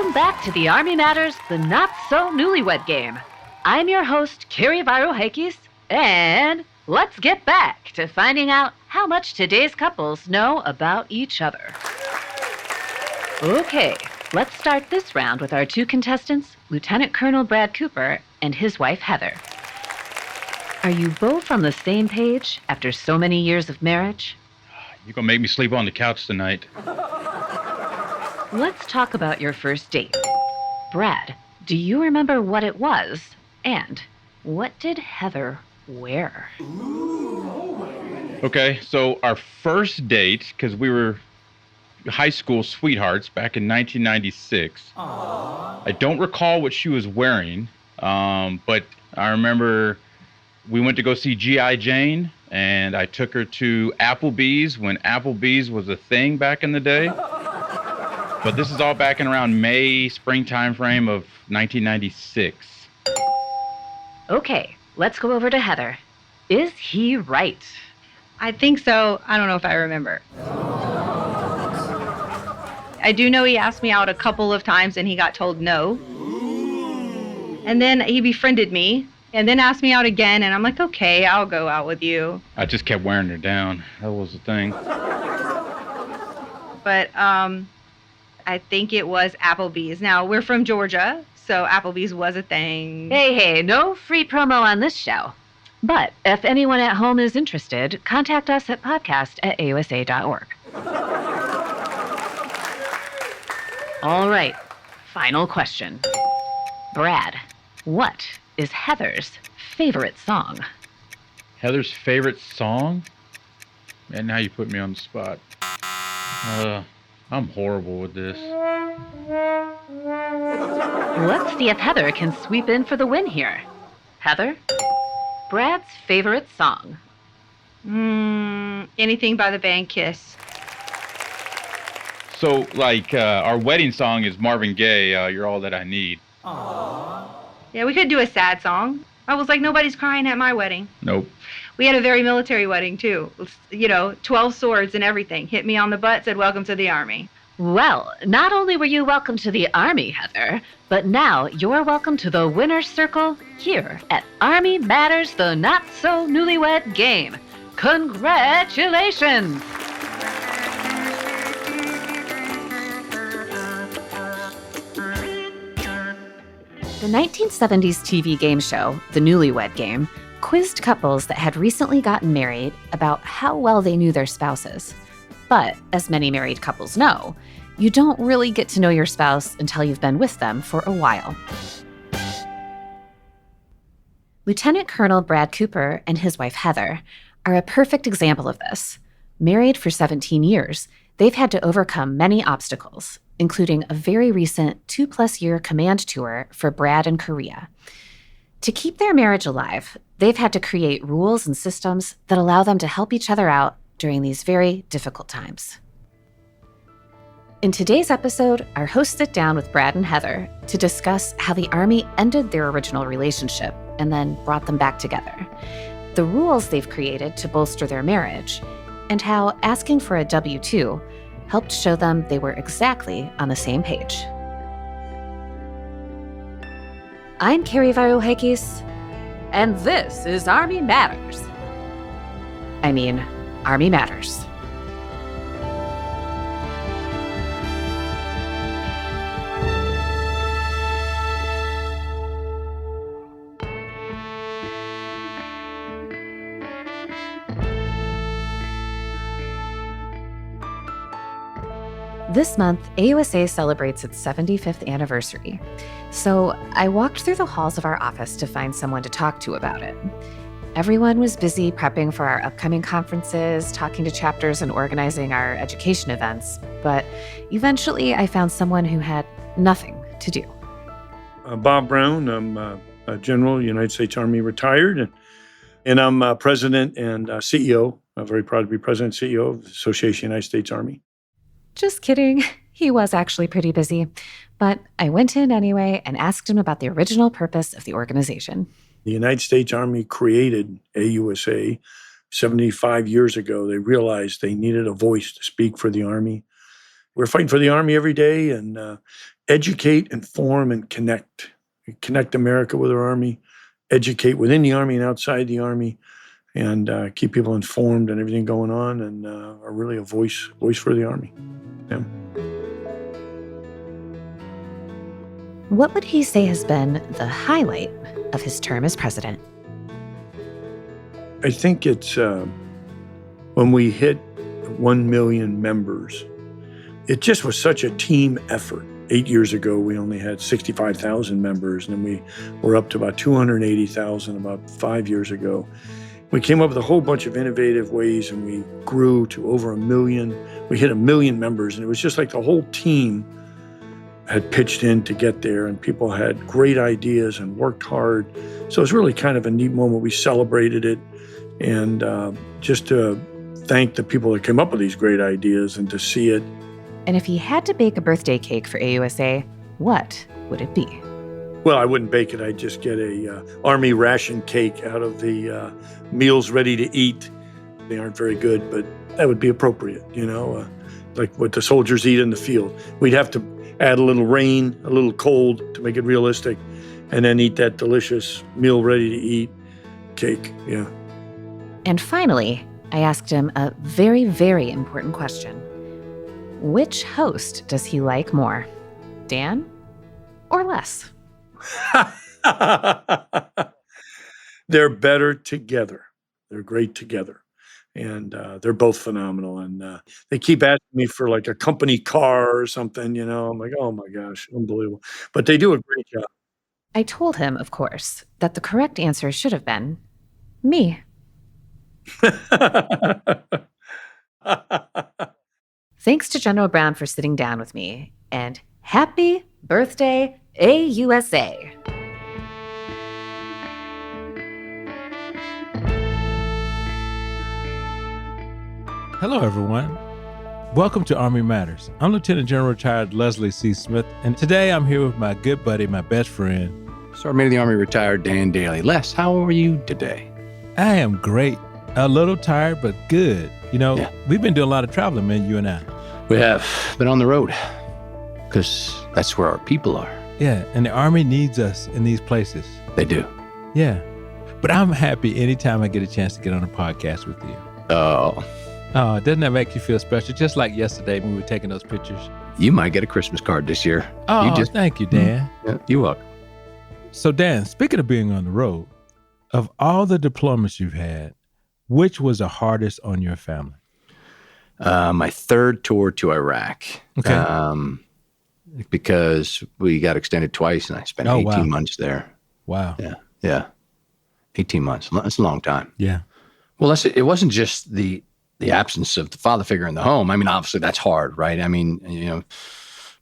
Welcome back to the Army Matters, the Not-So-Newlywed Game. I'm your host, Carrie Varohakis, and let's get back to finding out how much today's couples know about each other. Okay, let's start this round with our two contestants, Lieutenant Colonel Brad Cooper and his wife, Heather. Are you both on the same page after so many years of marriage? You're gonna make me sleep on the couch tonight. Let's talk about your first date. Brad, do you remember what it was? And what did Heather wear? Okay, so our first date, because we were high school sweethearts back in 1996. Aww. I don't recall what she was wearing, but I remember we went to go see G.I. Jane, and I took her to Applebee's when Applebee's was a thing back in the day. But this is all back in around May, spring time frame of 1996. Okay, let's go over to Heather. Is he right? I think so. I don't know if I remember. I do know he asked me out a couple of times and he got told no. And then he befriended me and then asked me out again, and I'm like, okay, I'll go out with you. I just kept wearing her down. That was the thing. But I think it was Applebee's. Now, we're from Georgia, so Applebee's was a thing. Hey, no free promo on this show. But if anyone at home is interested, contact us at podcast@ausa.org. All right, final question. Brad, what is Heather's favorite song? Heather's favorite song? Man, now you put me on the spot. I'm horrible with this. Let's see if Heather can sweep in for the win here. Heather, Brad's favorite song? Anything by the band Kiss. So, our wedding song is Marvin Gaye, You're All That I Need. Aww. Yeah, we could do a sad song. I was like, nobody's crying at my wedding. Nope. We had a very military wedding, too. 12 swords and everything. Hit me on the butt, said, welcome to the Army. Well, not only were you welcome to the Army, Heather, but now you're welcome to the winner's circle here at Army Matters, the Not-So-Newlywed Game. Congratulations! The 1970s TV game show, The Newlywed Game, quizzed couples that had recently gotten married about how well they knew their spouses. But, as many married couples know, you don't really get to know your spouse until you've been with them for a while. Lieutenant Colonel Brad Cooper and his wife Heather are a perfect example of this. Married for 17 years, they've had to overcome many obstacles, including a very recent 2-plus-year command tour for Brad in Korea. To keep their marriage alive, they've had to create rules and systems that allow them to help each other out during these very difficult times. In today's episode, our hosts sit down with Brad and Heather to discuss how the Army ended their original relationship and then brought them back together, the rules they've created to bolster their marriage, and how asking for a W-2 helped show them they were exactly on the same page. I'm Carrie Varohakis, and this is Army Matters. Army Matters. This month, AUSA celebrates its 75th anniversary. So I walked through the halls of our office to find someone to talk to about it. Everyone was busy prepping for our upcoming conferences, talking to chapters, and organizing our education events. But eventually, I found someone who had nothing to do. Bob Brown. I'm a General, United States Army retired, and I'm President and CEO. I'm very proud to be President and CEO of the Association of the United States Army. Just kidding. He was actually pretty busy. But I went in anyway and asked him about the original purpose of the organization. The United States Army created AUSA 75 years ago. They realized they needed a voice to speak for the Army. we're fighting for the Army every day and educate, inform, and connect. Connect America with our Army, educate within the Army and outside the Army, and keep people informed and everything going on, and are really a voice for the Army. Yeah. What would he say has been the highlight of his term as president? I think it's when we hit 1 million members, it just was such a team effort. 8 years ago, we only had 65,000 members, and then we were up to about 280,000 about 5 years ago. We came up with a whole bunch of innovative ways, and we grew to over 1 million. We hit 1 million members, and it was just like the whole team had pitched in to get there, and people had great ideas and worked hard. So it was really kind of a neat moment. We celebrated it, and just to thank the people that came up with these great ideas and to see it. And if he had to bake a birthday cake for AUSA, what would it be? Well, I wouldn't bake it. I'd just get a Army ration cake out of the meals ready to eat. They aren't very good, but that would be appropriate, like what the soldiers eat in the field. We'd have to add a little rain, a little cold to make it realistic, and then eat that delicious meal ready to eat cake, yeah. And finally, I asked him a very, very important question. Which host does he like more, Dan or Les? They're better together. They're great together. And they're both phenomenal. And they keep asking me for like a company car or something, I'm like, oh my gosh, unbelievable. But they do a great job. I told him, of course, that the correct answer should have been me. Thanks to General Brown for sitting down with me, and happy birthday, AUSA. Hello, everyone. Welcome to Army Matters. I'm Lieutenant General Retired Leslie C. Smith, and today I'm here with my good buddy, my best friend, Sergeant of the Army Retired Dan Dailey. Les, how are you today? I am great. A little tired, but good. We've been doing a lot of traveling, man, you and I. We have been on the road because that's where our people are. Yeah, and the Army needs us in these places. They do. Yeah. But I'm happy anytime I get a chance to get on a podcast with you. Oh, doesn't that make you feel special? Just like yesterday when we were taking those pictures. You might get a Christmas card this year. Oh, thank you, Dan. Yeah, you're welcome. So, Dan, speaking of being on the road, of all the deployments you've had, which was the hardest on your family? My third tour to Iraq. Okay. Because we got extended twice, and I spent 18 months there. Wow. Yeah. 18 months. That's a long time. Yeah. Well, it wasn't just the absence of the father figure in the home. I mean, obviously that's hard, right? I mean,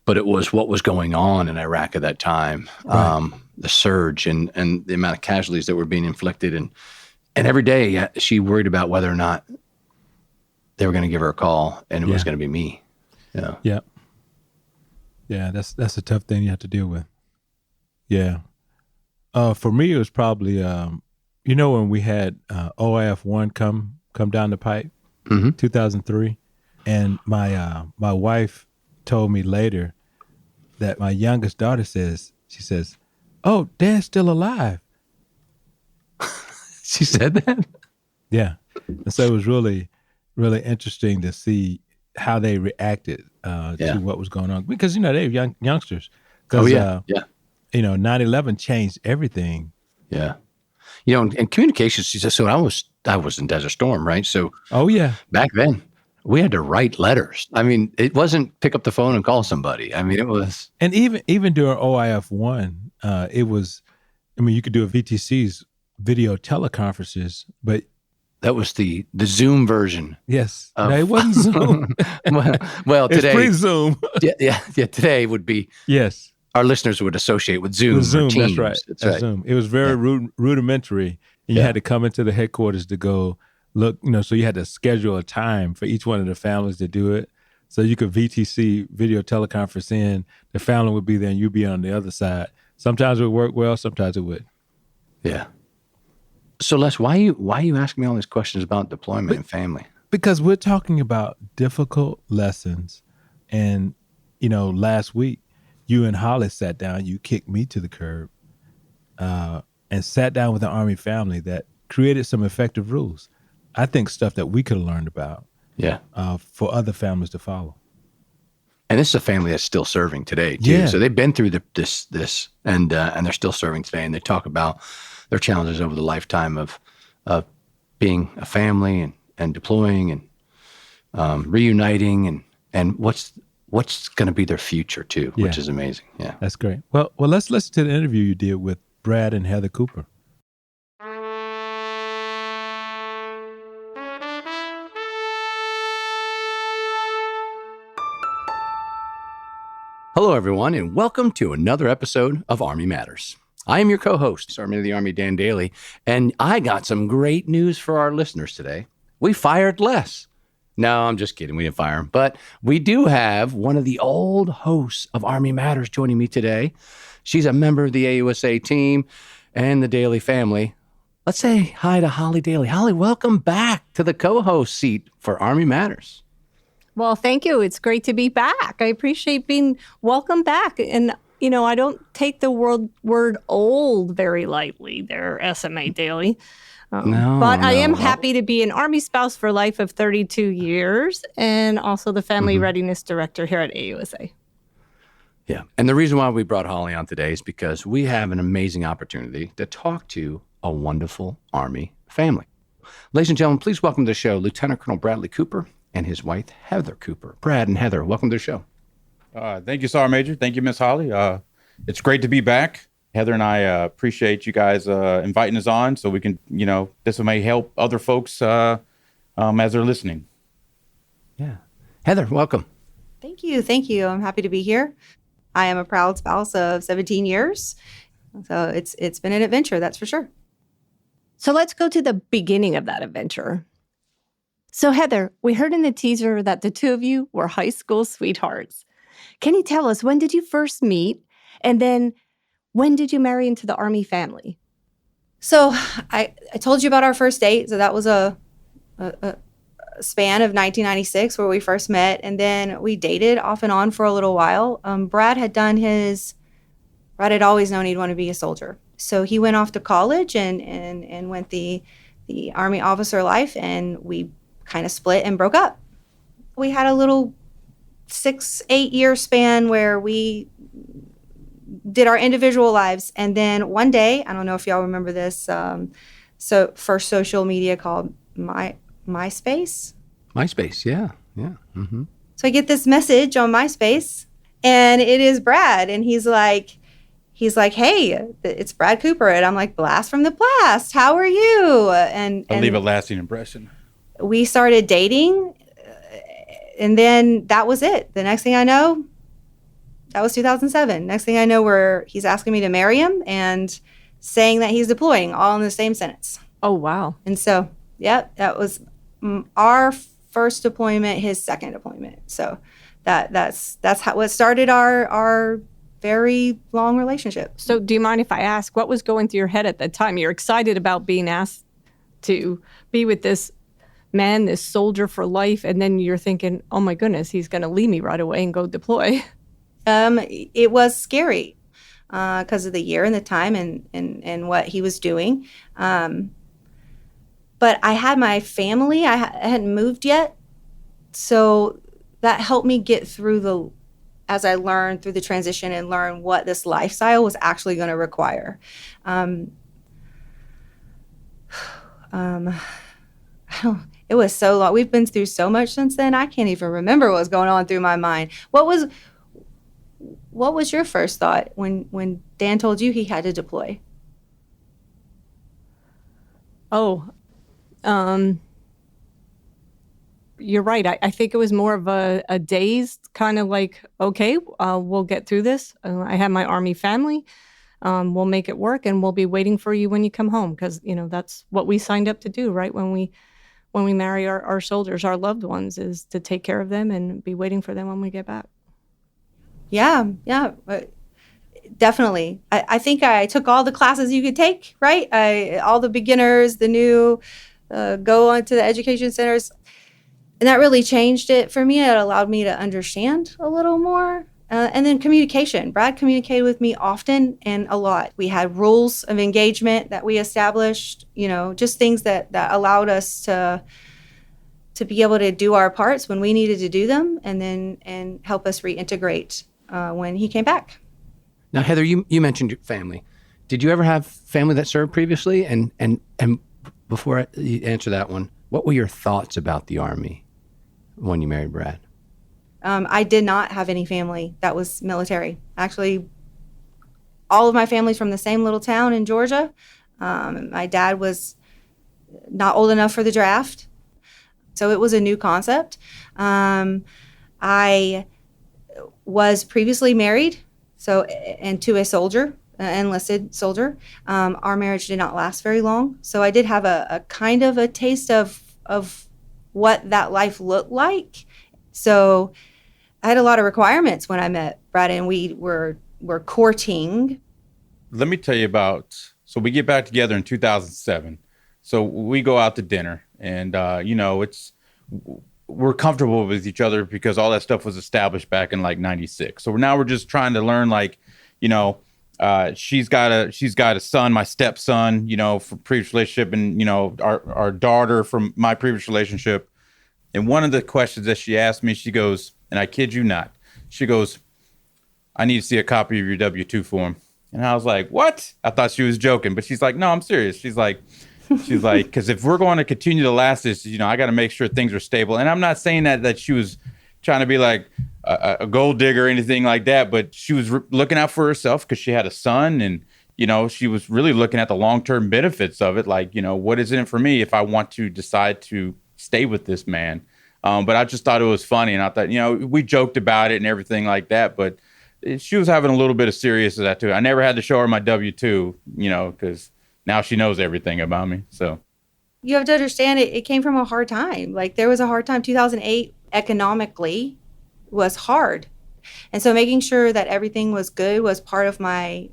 but it was what was going on in Iraq at that time. Right. The surge and the amount of casualties that were being inflicted. And every day she worried about whether or not they were going to give her a call, and it was going to be me. Yeah. Yeah. Yeah. That's a tough thing you have to deal with. Yeah. For me, it was probably, when we had OIF-1 come down the pipe, 2003, and my wife told me later that my youngest daughter says, "Oh, Dad's still alive." She said that? Yeah. And so it was really, really interesting to see how they reacted to what was going on. Because, they were youngsters. Oh, yeah. 9/11 changed everything. Yeah. And communications, so I was in Desert Storm, right? So back then, we had to write letters. I mean, it wasn't pick up the phone and call somebody. I mean, it was. And even during OIF-1, it was, you could do a VTC's video teleconferences, but that was the Zoom version. Yes. No, it wasn't Zoom. well, today. It's pre-Zoom. yeah. Today would be. Yes. Our listeners would associate with Zoom. With Zoom, or Teams. That's right. That's right. Zoom. It was very rudimentary. And you had to come into the headquarters to go look, so you had to schedule a time for each one of the families to do it. So you could VTC, video teleconference in, the family would be there and you'd be on the other side. Sometimes it would work well, sometimes it would. Yeah. So Les, why you asking me all these questions about deployment and family? Because we're talking about difficult lessons And, last week, you and Holly sat down, you kicked me to the curb, and sat down with the Army family that created some effective rules. I think stuff that we could have learned about for other families to follow. And this is a family that's still serving today, too. Yeah. So they've been through this, and they're still serving today. And they talk about their challenges over the lifetime of being a family and deploying and reuniting and what's going to be their future, too, which is amazing. Yeah, that's great. Well, let's listen to the interview you did with Brad and Heather Cooper. Hello, everyone, and welcome to another episode of Army Matters. I am your co-host, Sergeant of the Army Dan Dailey, and I got some great news for our listeners today. We fired Les. No, I'm just kidding. We didn't fire him. But we do have one of the old hosts of Army Matters joining me today. She's a member of the AUSA team and the Dailey family. Let's say hi to Holly Dailey. Holly, welcome back to the co-host seat for Army Matters. Well, thank you. It's great to be back. I appreciate being welcome back. And, I don't take the word old very lightly there, SMA Dailey. But I am happy to be an Army spouse for life of 32 years and also the Family Readiness Director here at AUSA. Yeah. And the reason why we brought Holly on today is because we have an amazing opportunity to talk to a wonderful Army family. Ladies and gentlemen, please welcome to the show Lieutenant Colonel Bradley Cooper and his wife, Heather Cooper. Brad and Heather, welcome to the show. Thank you, Sergeant Major. Thank you, Miss Holly. It's great to be back. Heather and I appreciate you guys inviting us on so we can, this may help other folks as they're listening. Yeah. Heather, welcome. Thank you. I'm happy to be here. I am a proud spouse of 17 years. So it's been an adventure, that's for sure. So let's go to the beginning of that adventure. So Heather, we heard in the teaser that the two of you were high school sweethearts. Can you tell us, when did you first meet? And then when did you marry into the Army family? So I told you about our first date. So that was a span of 1996 where we first met. And then we dated off and on for a little while. Brad had always known he'd want to be a soldier. So he went off to college and went the Army officer life, and we kind of split and broke up. We had a little 6-8 year span where we did our individual lives. And then one day, I don't know if y'all remember this, first social media called MySpace. MySpace, yeah. Mm-hmm. So I get this message on MySpace, and it is Brad, and he's like, hey, it's Brad Cooper. And I'm like, blast from the blast. How are you? And leave a lasting impression. We started dating, and then that was it. The next thing I know, that was 2007. Next thing I know, he's asking me to marry him and saying that he's deploying, all in the same sentence. Oh, wow. And so, that was our first deployment, his second deployment. So that's what started our very long relationship. So do you mind if I ask, what was going through your head at that time? You're excited about being asked to be with this man, this soldier for life, and then you're thinking, oh my goodness, he's going to leave me right away and go deploy. It was scary because of the year and the time and what he was doing. But I had my family. I hadn't moved yet. So that helped me get through as I learned through the transition and learn what this lifestyle was actually going to require. It was so long. We've been through so much since then. I can't even remember what was going on through my mind. What was your first thought when Dan told you he had to deploy? You're right. I think it was more of a dazed kind of like, okay, we'll get through this. I have my Army family. We'll make it work, and we'll be waiting for you when you come home, because that's what we signed up to do, right? When we marry our soldiers, our loved ones, is to take care of them and be waiting for them when we get back. Yeah, definitely. I think I took all the classes you could take, right? All the beginners, the new, go on to the education centers. And that really changed it for me. It allowed me to understand a little more. And then communication. Brad communicated with me often and a lot. We had rules of engagement that we established, just things that allowed us to be able to do our parts when we needed to do them, and help us reintegrate when he came back. Now, Heather, you mentioned your family. Did you ever have family that served previously? And before you answer that one, what were your thoughts about the Army when you married Brad? I did not have any family that was military. Actually, all of my family's from the same little town in Georgia. My dad was not old enough for the draft, so it was a new concept. I was previously married, and to a soldier, an enlisted soldier. Our marriage did not last very long, so I did have a kind of a taste of what that life looked like. So I had a lot of requirements when I met Brad, and we were courting. Let me tell you so we get back together in 2007. So we go out to dinner, and, we're comfortable with each other because all that stuff was established back in like 96. So now we're just trying to learn, she's got a son, my stepson, from previous relationship, and, our daughter from my previous relationship. And one of the questions that she asked me, she goes, and I kid you not, she goes, I need to see a copy of your W-2 form. And I was like, what? I thought she was joking, but she's like, no, I'm serious. She's like, because if we're going to continue to last this, I got to make sure things are stable. And I'm not saying that she was trying to be like a gold digger or anything like that, but she was looking out for herself because she had a son, and, she was really looking at the long-term benefits of it. Like, what is in it for me if I want to decide to stay with this man? But I just thought it was funny, and I thought, we joked about it and everything like that, but she was having a little bit of seriousness of that too. I never had to show her my W-2, because now she knows everything about me. So you have to understand it came from a hard time. Like, there was a hard time. 2008 economically was hard. And so making sure that everything was good was part of my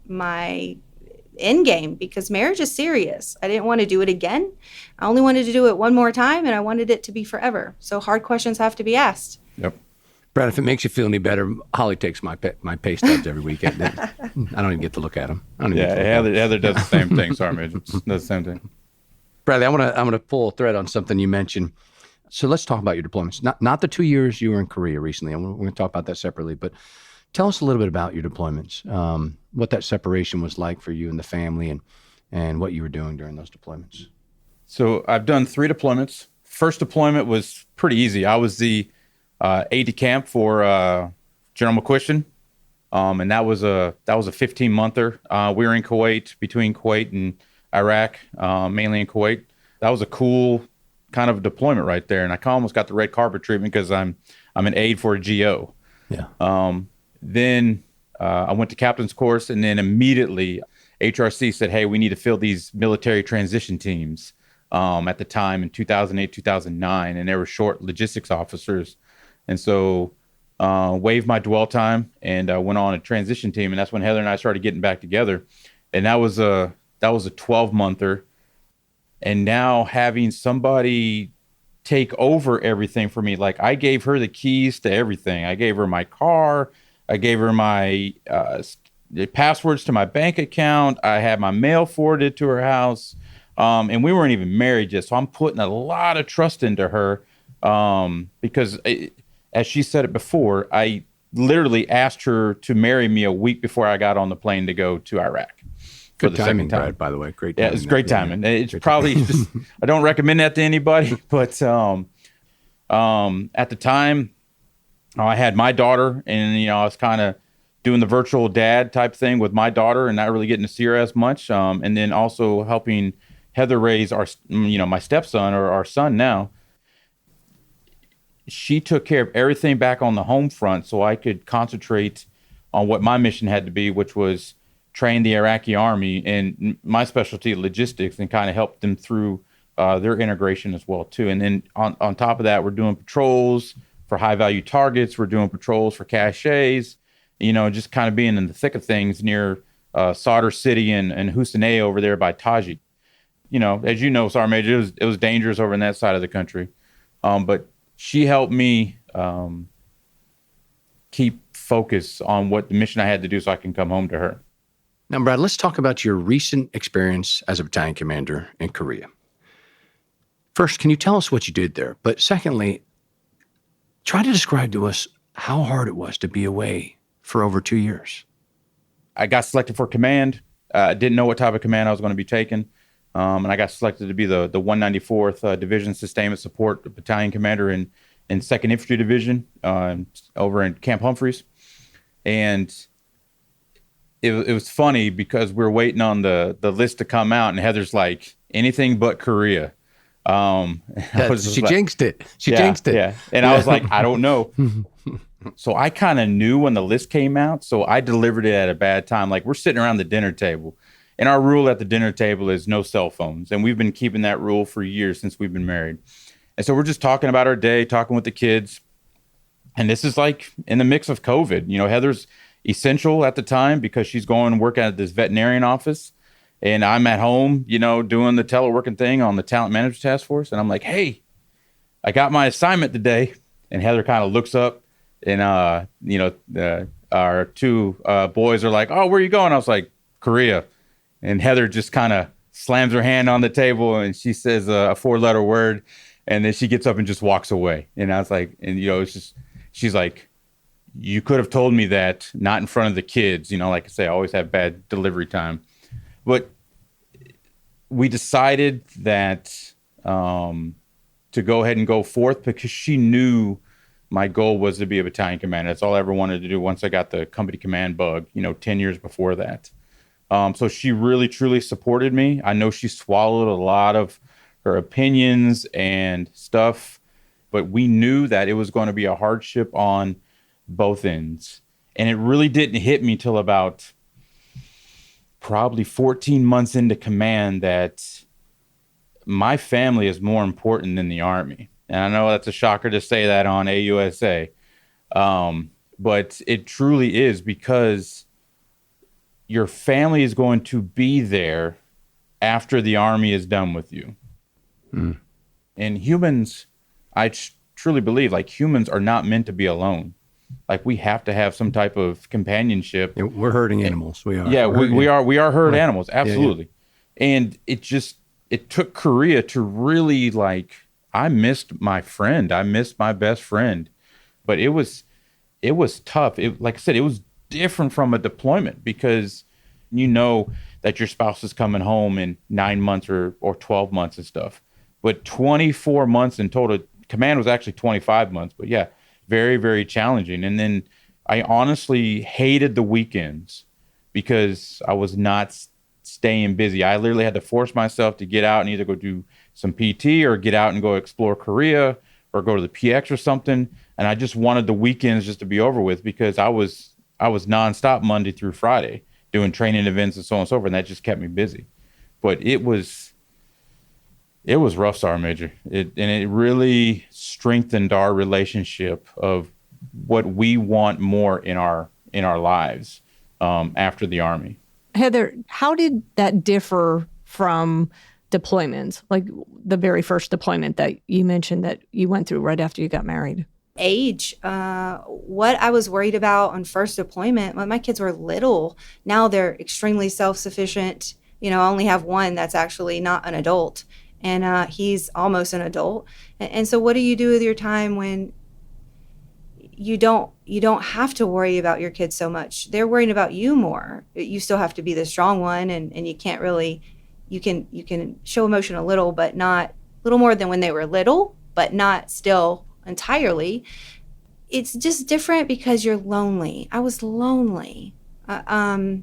end game, because marriage is serious. I didn't want to do it again. I only wanted to do it one more time, and I wanted it to be forever. So hard questions have to be asked. Yep. Brad, if it makes you feel any better, Holly takes my pay stubs every weekend. I don't even get to look at them. Heather does the same thing. Sorry, Midge. Does the same thing. Bradley, I'm gonna pull a thread on something you mentioned. So let's talk about your deployments. Not the 2 years you were in Korea recently. We're going to talk about that separately. But tell us a little bit about your deployments. What that separation was like for you and the family, and what you were doing during those deployments. So I've done 3 deployments. First deployment was pretty easy. I was the aide de camp for General McQuistion, and that was a 15-monther. We were in Kuwait, between Kuwait and Iraq, mainly in Kuwait. That was a cool kind of deployment right there, and I almost got the red carpet treatment because I'm an aide for a GO. Yeah. Then I went to captain's course, and then immediately HRC said, "Hey, we need to fill these military transition teams." At the time in 2008, 2009, and they were short logistics officers. And so waived my dwell time and went on a transition team. And that's when Heather and I started getting back together. And that was a 12-monther. And now having somebody take over everything for me, like I gave her the keys to everything. I gave her my car. I gave her my the passwords to my bank account. I had my mail forwarded to her house. And we weren't even married yet. So I'm putting a lot of trust into her because as she said it before, I literally asked her to marry me a week before I got on the plane to go to Iraq. Good timing, Brad, by the way. Great timing. Yeah, it's great timing. It's probably just, I don't recommend that to anybody, but at the time, I had my daughter, and I was kind of doing the virtual dad type thing with my daughter and not really getting to see her as much. And then also helping Heather raise my stepson, or our son now. She took care of everything back on the home front so I could concentrate on what my mission had to be, which was train the Iraqi army, and my specialty, logistics, and kind of help them through their integration as well too. And then on top of that, we're doing patrols for high value targets. We're doing patrols for caches, just kind of being in the thick of things near Sadr City and Hussein over there by Tajik. As you know, Sergeant Major, it was dangerous over in that side of the country. But she helped me keep focus on what the mission I had to do so I can come home to her. Now, Brad, let's talk about your recent experience as a battalion commander in Korea. First, can you tell us what you did there? But secondly, try to describe to us how hard it was to be away for over 2 years. I got selected for command. I didn't know what type of command I was going to be taking. And I got selected to be the 194th Division Sustainment Support Battalion Commander in 2nd Infantry Division over in Camp Humphreys. And it was funny because we were waiting on the list to come out, and Heather's like, anything but Korea. She jinxed it. She jinxed it. Yeah. And I was like, I don't know. So I kind of knew when the list came out. So I delivered it at a bad time. Like, we're sitting around the dinner table, and our rule at the dinner table is no cell phones. And we've been keeping that rule for years since we've been married. And so we're just talking about our day, talking with the kids. And this is like in the mix of COVID. You know, Heather's essential at the time because she's going to work at this veterinarian office. And I'm at home, you know, doing the teleworking thing on the talent management task force. And I'm like, hey, I got my assignment today. And Heather kind of looks up, and, our two boys are like, oh, where are you going? I was like, Korea. And Heather just kind of slams her hand on the table, and she says a 4-letter word. And then she gets up and just walks away. And I was like, and, you know, it's just, she's like, you could have told me that, not in front of the kids. You know, like I say, I always have bad delivery time. But we decided that to go ahead and go forth because she knew my goal was to be a battalion commander. That's all I ever wanted to do once I got the company command bug, 10 years before that. So she really, truly supported me. I know she swallowed a lot of her opinions and stuff, but we knew that it was going to be a hardship on both ends. And it really didn't hit me till about probably 14 months into command that my family is more important than the Army. And I know that's a shocker to say that on AUSA, but it truly is, because your family is going to be there after the Army is done with you. Mm. And humans, I truly believe, like, humans are not meant to be alone. Like, we have to have some type of companionship. Yeah, we're herding animals. We are. Yeah, we are herd animals. Absolutely. Yeah. And it took Korea to really, like, I missed my friend. I missed my best friend. But it was tough. Like I said, it was different from a deployment, because you know that your spouse is coming home in 9 months or 12 months and stuff. But 24 months in total. Command was actually 25 months. But yeah, very, very challenging. And then I honestly hated the weekends because I was not staying busy. I literally had to force myself to get out and either go do some PT or get out and go explore Korea or go to the PX or something. And I just wanted the weekends just to be over with, because I was nonstop Monday through Friday doing training events and so on and so forth. And that just kept me busy. But it was rough, Sergeant Major. It really strengthened our relationship of what we want more in our lives after the Army. Heather, how did that differ from deployments, like the very first deployment that you mentioned that you went through right after you got married? Age. What I was worried about on first deployment, when my kids were little, now they're extremely self-sufficient. I only have one that's actually not an adult, and he's almost an adult. And so what do you do with your time when you don't have to worry about your kids so much? They're worrying about you more. You still have to be the strong one, and you can't really, you can show emotion a little, but not, a little more than when they were little, but not still entirely. It's just different because you're lonely. I was lonely. I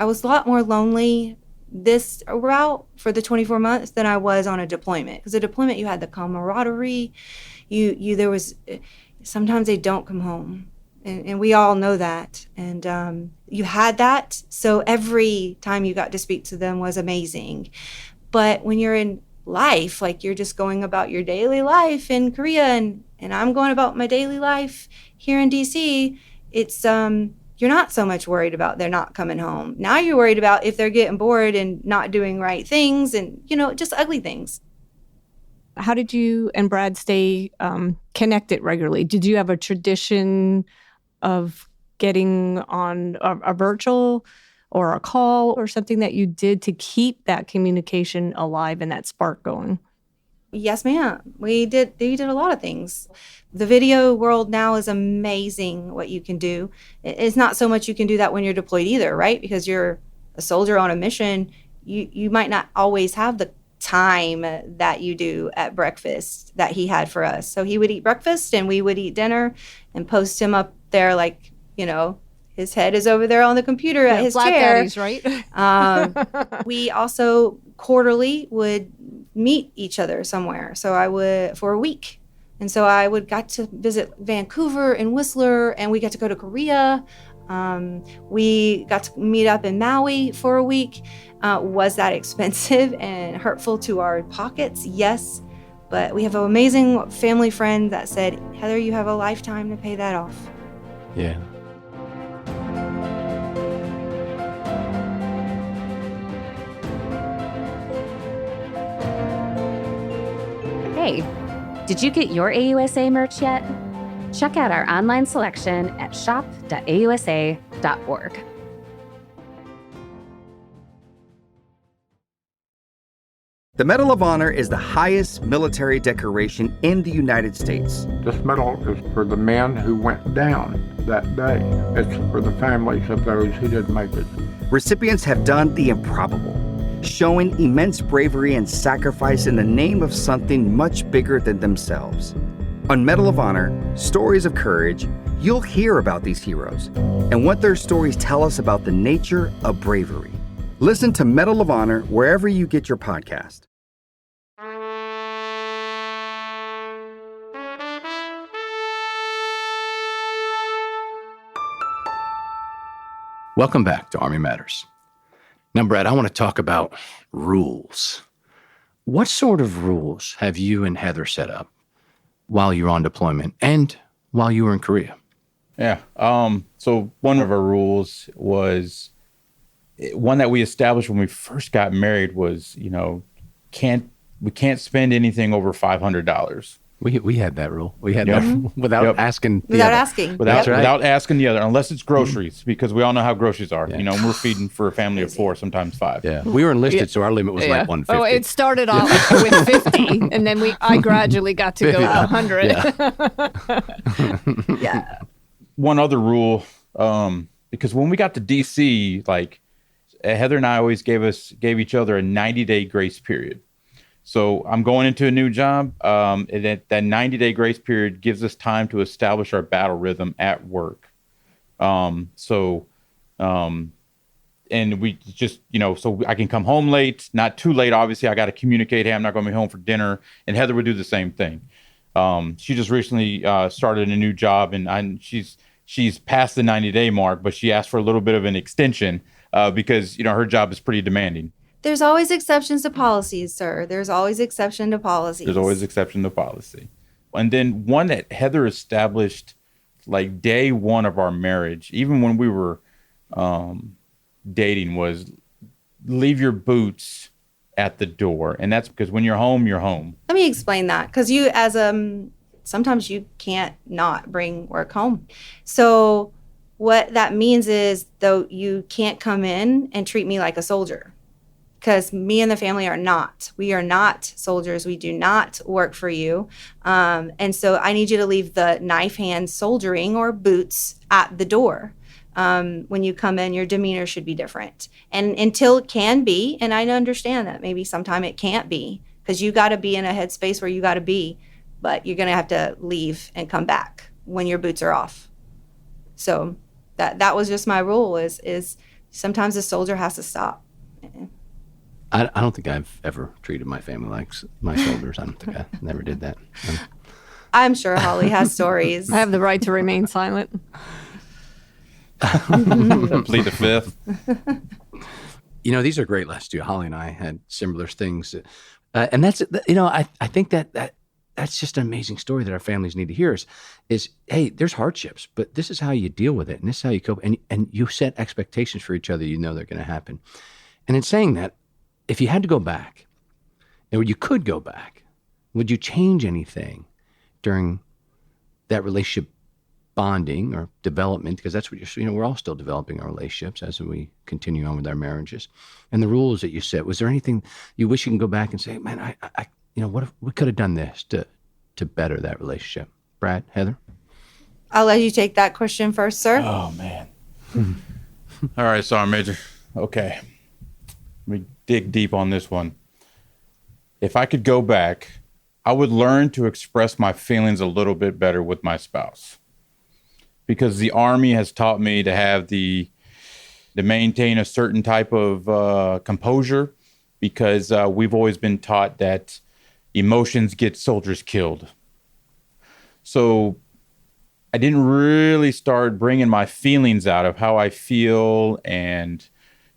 was a lot more lonely this route for the 24 months than I was on a deployment. Because a deployment, you had the camaraderie. There was, sometimes they don't come home. And we all know that. And you had that. So every time you got to speak to them was amazing. But when you're in life, like you're just going about your daily life in Korea, and I'm going about my daily life here in DC, it's you're not so much worried about they're not coming home. Now you're worried about if they're getting bored and not doing right things, and just ugly things. How did you and Brad stay connected regularly? Did you have a tradition of getting on a virtual or a call or something that you did to keep that communication alive and that spark going? Yes, ma'am. We did a lot of things. The video world now is amazing what you can do. It's not so much you can do that when you're deployed either, right? Because you're a soldier on a mission. You might not always have the time that you do at breakfast that he had for us. So he would eat breakfast and we would eat dinner and post him up there like, his head is over there on the computer at his flat chair. daddies, right? We also quarterly would meet each other somewhere. So I would, for a week. And so I got to visit Vancouver and Whistler, and we got to go to Korea. We got to meet up in Maui for a week. Was that expensive and hurtful to our pockets? Yes. But we have an amazing family friend that said, Heather, you have a lifetime to pay that off. Yeah. Hey, did you get your AUSA merch yet? Check out our online selection at shop.ausa.org. The Medal of Honor is the highest military decoration in the United States. This medal is for the men who went down that day. It's for the families of those who didn't make it. Recipients have done the improbable, showing immense bravery and sacrifice in the name of something much bigger than themselves. On Medal of Honor, Stories of Courage, you'll hear about these heroes and what their stories tell us about the nature of bravery. Listen to Medal of Honor wherever you get your podcast. Welcome back to Army Matters. Now, Brad, I want to talk about rules. What sort of rules have you and Heather set up while you were on deployment and while you were in Korea? Yeah. So one of our rules was one that we established when we first got married was, we can't spend anything over $500. We had that rule. We had that without asking. Without asking. Without asking the other, unless it's groceries, because we all know how groceries are. Yeah. We're feeding for a family of 4, sometimes 5. Yeah, we were enlisted, so our limit was like 150. Oh, it started off with 50, and then I gradually got to go 100. Yeah. One other rule, because when we got to DC, like Heather and I always gave each other a 90-day grace period. So I'm going into a new job, and that 90-day grace period gives us time to establish our battle rhythm at work. And we just, so I can come home late, not too late. Obviously, I got to communicate, hey, I'm not going to be home for dinner. And Heather would do the same thing. She just recently started a new job, and she's past the 90-day mark, but she asked for a little bit of an extension because, her job is pretty demanding. There's always exceptions to policies, sir. There's always exception to policies. There's always exception to policy. And then one that Heather established like day one of our marriage, even when we were dating, was leave your boots at the door. And that's because when you're home, you're home. Let me explain that, because sometimes you can't not bring work home. So what that means is, though, you can't come in and treat me like a soldier. Because me and the family we are not soldiers. We do not work for you. And so I need you to leave the knife hand soldiering or boots at the door. When you come in, your demeanor should be different. And until it can be, and I understand that maybe sometime it can't be, because you got to be in a headspace where you got to be, but you're going to have to leave and come back when your boots are off. So that was just my rule is sometimes a soldier has to stop. I don't think I've ever treated my family like my soldiers. I don't think I never did that. I'm sure Holly has stories. I have the right to remain silent. Plead the fifth. These are great last year. Holly and I had similar things. And that's, I think that's just an amazing story that our families need to hear is, hey, there's hardships, but this is how you deal with it. And this is how you cope. And you set expectations for each other. They're going to happen. And in saying that, if you had to go back, or you could go back, Would you change anything during that relationship bonding or development? Because that's what we're all still developing our relationships as we continue on with our marriages. And the rules that you set, was there anything you wish you can go back and say, man, I what if we could have done this to better that relationship? Brad, Heather? I'll let you take that question first, sir. Oh, man. All right, Sergeant Major. Okay. Let me dig deep on this one. If I could go back, I would learn to express my feelings a little bit better with my spouse. Because the Army has taught me to maintain a certain type of composure, because we've always been taught that emotions get soldiers killed. So I didn't really start bringing my feelings out of how I feel and,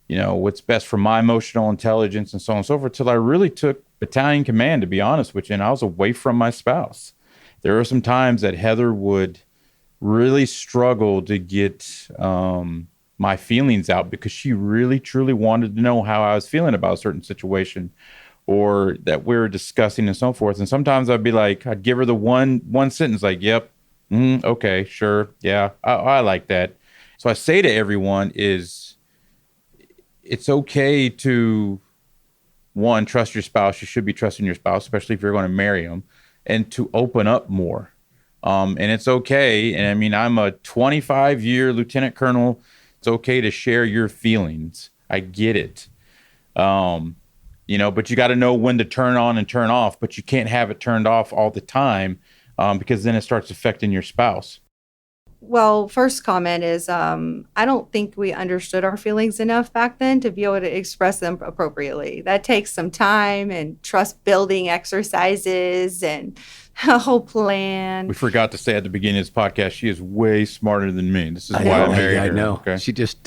what's best for my emotional intelligence and so on and so forth, till I really took battalion command, to be honest with you, and I was away from my spouse. There were some times that Heather would really struggle to get my feelings out, because she really, truly wanted to know how I was feeling about a certain situation or that we were discussing and so forth. And sometimes I'd give her the one sentence, like, yep, okay, sure, yeah, I like that. So I say to everyone is, it's okay to, one, trust your spouse. You should be trusting your spouse, especially if you're going to marry them, and to open up more. And it's okay. And I mean, I'm a 25-year lieutenant colonel. It's okay to share your feelings. I get it. But you got to know when to turn on and turn off, but you can't have it turned off all the time, because then it starts affecting your spouse. Well, first comment is, I don't think we understood our feelings enough back then to be able to express them appropriately. That takes some time and trust building exercises and a whole plan. We forgot to say at the beginning of this podcast, she is way smarter than me. This is why I married her. I know. Okay? She just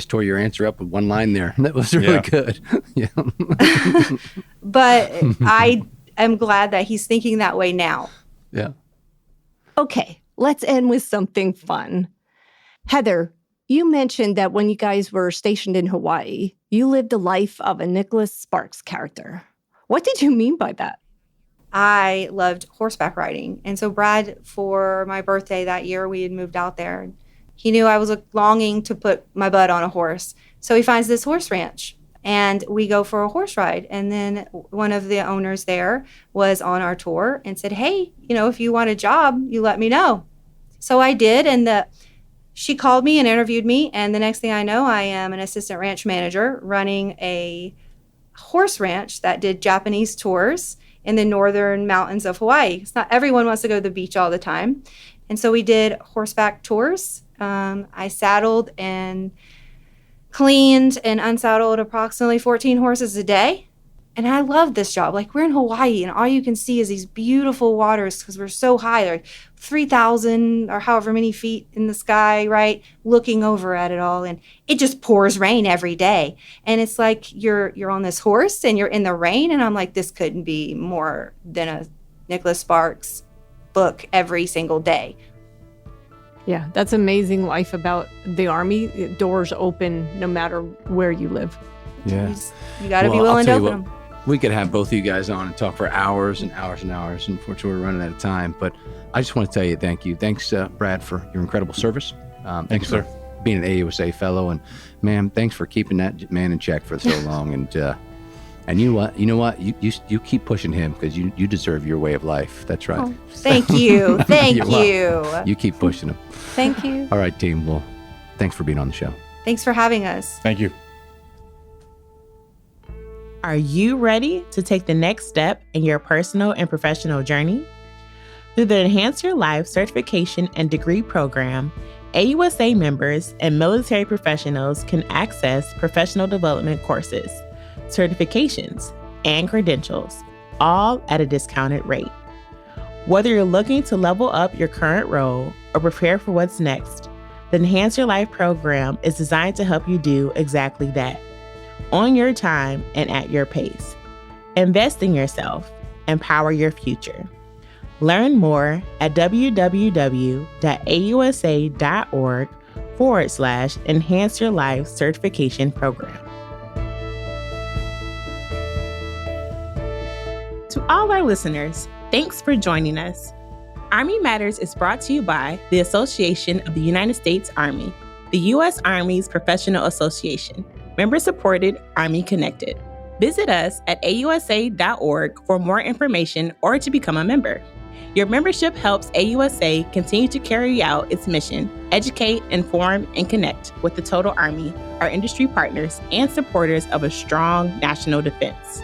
tore your answer up with one line there. That was really good. Yeah. But I am glad that he's thinking that way now. Yeah. Okay, let's end with something fun. Heather, you mentioned that when you guys were stationed in Hawaii, you lived the life of a Nicholas Sparks character. What did you mean by that? I loved horseback riding. And so Brad, for my birthday that year, we had moved out there. He knew I was longing to put my butt on a horse. So he finds this horse ranch and we go for a horse ride. And then one of the owners there was on our tour and said, hey, if you want a job, you let me know. So I did. And she called me and interviewed me. And the next thing I know, I am an assistant ranch manager running a horse ranch that did Japanese tours in the northern mountains of Hawaii. It's not everyone wants to go to the beach all the time. And so we did horseback tours. I saddled and cleaned and unsaddled approximately 14 horses a day. And I love this job. We're in Hawaii and all you can see is these beautiful waters because we're so high. They're 3,000 or however many feet in the sky, right? Looking over at it all. And it just pours rain every day. And it's like you're on this horse and you're in the rain. And I'm like, this couldn't be more than a Nicholas Sparks book every single day. Yeah, that's amazing life about the Army. Doors open no matter where you live. Yeah. You got to be willing to open them. We could have both of you guys on and talk for hours and hours and hours. Unfortunately, we're running out of time, but I just want to tell you thank you. Thanks, Brad, for your incredible service. Thanks for being an AUSA fellow, and ma'am, thanks for keeping that man in check for so long. And you know what? You keep pushing him because you deserve your way of life. That's right. Oh, thank you. Thank you. You keep pushing him. Thank you. All right, team. Well, thanks for being on the show. Thanks for having us. Thank you. Are you ready to take the next step in your personal and professional journey? Through the Enhance Your Life certification and degree program, AUSA members and military professionals can access professional development courses, certifications, and credentials, all at a discounted rate. Whether you're looking to level up your current role or prepare for what's next, the Enhance Your Life program is designed to help you do exactly that, on your time and at your pace. Invest in yourself, empower your future. Learn more at www.ausa.org/Enhance Your Life certification program. To all our listeners, thanks for joining us. Army Matters is brought to you by the Association of the United States Army, the U.S. Army's professional association, member-supported, Army-connected. Visit us at AUSA.org for more information or to become a member. Your membership helps AUSA continue to carry out its mission, educate, inform, and connect with the total Army, our industry partners, and supporters of a strong national defense.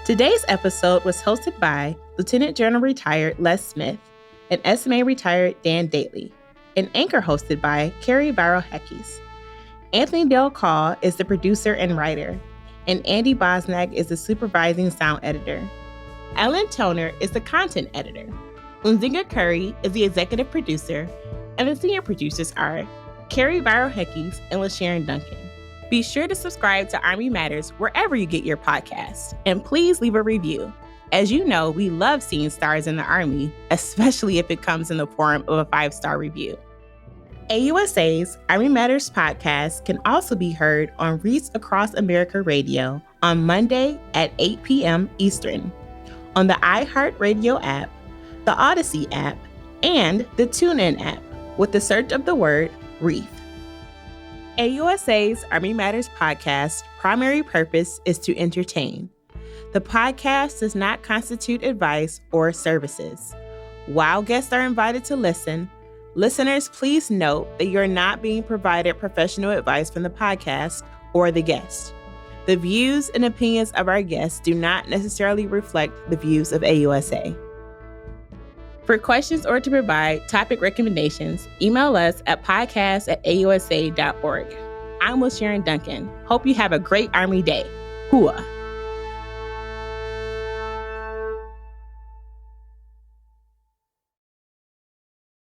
Today's episode was hosted by Lieutenant General Retired Les Smith and SMA Retired Dan Dailey, and anchor hosted by Carrie Barrow-Heckes. Anthony Del Call is the producer and writer, and Andy Bosnack is the supervising sound editor. Ellen Toner is the content editor. Unzinga Curry is the executive producer, and the senior producers are Carrie Barrow-Heckes and LaSharon Duncan. Be sure to subscribe to Army Matters wherever you get your podcasts, and please leave a review. As you know, we love seeing stars in the Army, especially if it comes in the form of a 5-star review. AUSA's Army Matters podcast can also be heard on Wreaths Across America Radio on Monday at 8 p.m. Eastern, on the iHeart Radio app, the Audacy app, and the TuneIn app with the search of the word Wreath. AUSA's Army Matters podcast primary purpose is to entertain. The podcast does not constitute advice or services. While guests are invited to listen, listeners, please note that you're not being provided professional advice from the podcast or the guest. The views and opinions of our guests do not necessarily reflect the views of AUSA. For questions or to provide topic recommendations, email us at podcast@ausa.org. I'm LaSharon Duncan. Hope you have a great Army Day. Hooah!